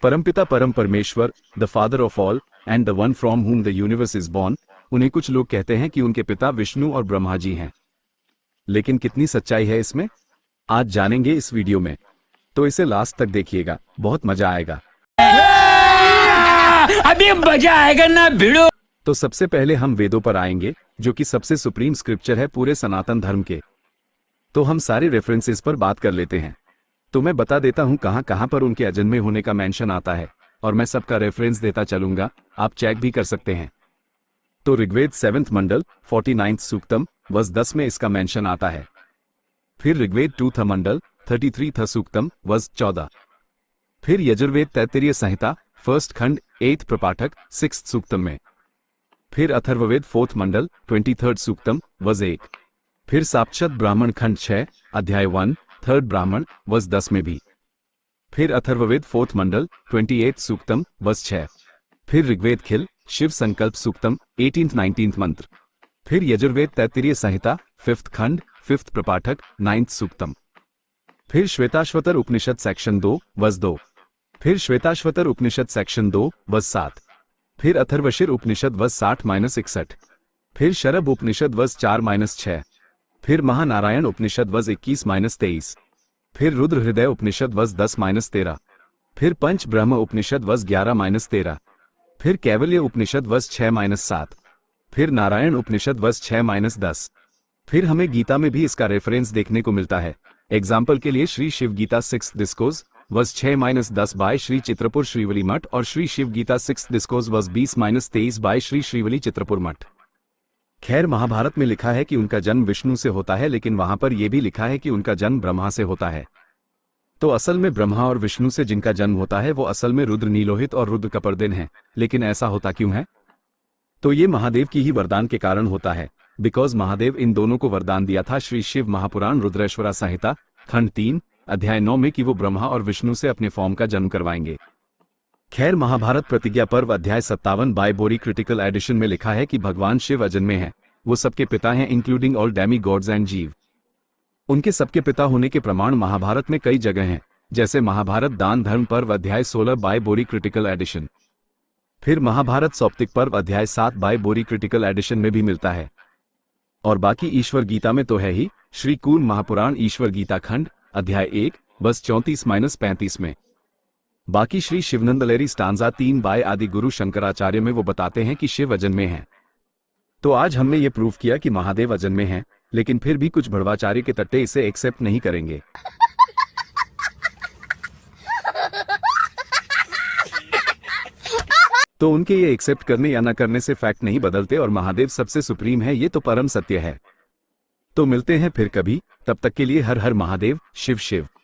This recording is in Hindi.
परमपिता परम परमेश्वर, the father of all and the one from whom the universe is born, उन्हें कुछ लोग कहते हैं कि उनके पिता विष्णु और ब्रह्मा जी हैं। लेकिन कितनी सच्चाई है इसमें, आज जानेंगे इस वीडियो में, तो इसे लास्ट तक देखिएगा, बहुत मजा आएगा। अभी मजा आएगा ना भिड़ो। तो सबसे पहले हम वेदों पर आएंगे, जो कि सबसे सुप्रीम स्क्रिप्चर है पूरे सनातन धर्म के। तो हम सारे रेफरेंसेस पर बात कर लेते हैं। तो मैं बता देता हूं कहां कहां पर उनके अजन्मे होने का मेंशन आता है, और मैं सबका रेफरेंस देता चलूंगा, आप चेक भी कर सकते हैं। तो ऋग्वेद 7th मंडल 49th सूक्तम वर्स 10 में इसका मेंशन आता है। फिर ऋग्वेद 2th मंडल 33th सूक्तम वर्स 14। फिर यजुर्वेद तैत्तिरीय संहिता 1st खंड 8th प्रपाठक 6th सूक्तम में। फिर अथर्ववेद 4th मंडल 23rd सूक्तम वर्स 1। फिर सापनिषद ब्राह्मण खंड 6 अध्याय 1 3rd ब्राह्मण वर्स 10 में भी। फिर अथर्ववेद 4th मंडल 28th सूक्तम वर्स 6। फिर ऋग्वेद खिल शिव संकल्प सूक्तम 18th 19th मंत्र। फिर यजुर्वेद तैत्तिरीय संहिता 5th खंड 5th प्रपाठक 9th सूक्तम। फिर श्वेताश्वतर उपनिषद सेक्शन 2 वर्स 2। फिर श्वेताश्वतर उपनिषद सेक्शन 2 वर्स 7। फिर अथर्वशीर उपनिषद वर्स 60-61। फिर शरभ उपनिषद वर्स 4-6। फिर महानारायण उपनिषद वर्स 21-23। फिर रुद्र हृदय उपनिषद वर्स 10-13। फिर पंच ब्रह्म उपनिषद वर्स 11-13। फिर कैवल्य उपनिषद वर्स 6-7। फिर नारायण उपनिषद वर्स 6-10। फिर हमें गीता में भी इसका रेफरेंस देखने को मिलता है। एग्जाम्पल के लिए Shri Shiva Gita 6th discourse verse 6-10 by Shri Chitrapur Shrivali Math, और Shri Shiva Gita 6th discourse verse 20-23 by Shri Shrivali Chitrapur Math. खैर, महाभारत में लिखा है कि उनका जन्म विष्णु से होता है, लेकिन वहां पर यह भी लिखा है कि उनका जन्म ब्रह्मा से होता है। तो असल में ब्रह्मा और विष्णु से जिनका जन्म होता है वो असल में रुद्र नीलोहित और रुद्र कपर्दिन हैं। लेकिन ऐसा होता क्यों है? तो ये महादेव की ही वरदान के कारण होता है, बिकॉज महादेव इन दोनों को वरदान दिया था श्री शिव महापुराण रुद्रेश्वरा संहिता खंड 3 अध्याय 9 में कि वो ब्रह्मा और विष्णु से अपने फॉर्म का जन्म करवाएंगे। खैर, महाभारत प्रतिज्ञा पर्व अध्याय 57 बाय बोरी क्रिटिकल एडिशन में लिखा है कि भगवान शिव अजन्मे हैं, वो सबके पिता हैं, including all Demi gods and जीव। उनके सबके पिता होने के प्रमाण महाभारत में कई जगह हैं, जैसे महाभारत दान धर्म पर्व अध्याय 16 बाय बोरी क्रिटिकल एडिशन। फिर महाभारत सौप्तिक पर्व अध्याय 7 बाय बोरी क्रिटिकल एडिशन में भी मिलता है। और बाकी ईश्वर गीता में तो है ही, श्री कूर्म महापुराण ईश्वर गीता खंड अध्याय 1 बस 34-35 में। बाकी श्री शिवनंदलेरी स्टांजा 3 बाय आदि गुरु शंकराचार्य में वो बताते हैं कि शिव अजन्मे हैं। तो आज हमने ये प्रूव किया कि महादेव अजन्मे हैं, लेकिन फिर भी कुछ भड़वाचार्य के तट्टे इसे एक्सेप्ट नहीं करेंगे। तो उनके ये एक्सेप्ट करने या न करने से फैक्ट नहीं बदलते, और महादेव सबसे सुप्रीम है, ये तो परम सत्य है। तो मिलते हैं फिर कभी, तब तक के लिए हर हर महादेव, शिव शिव।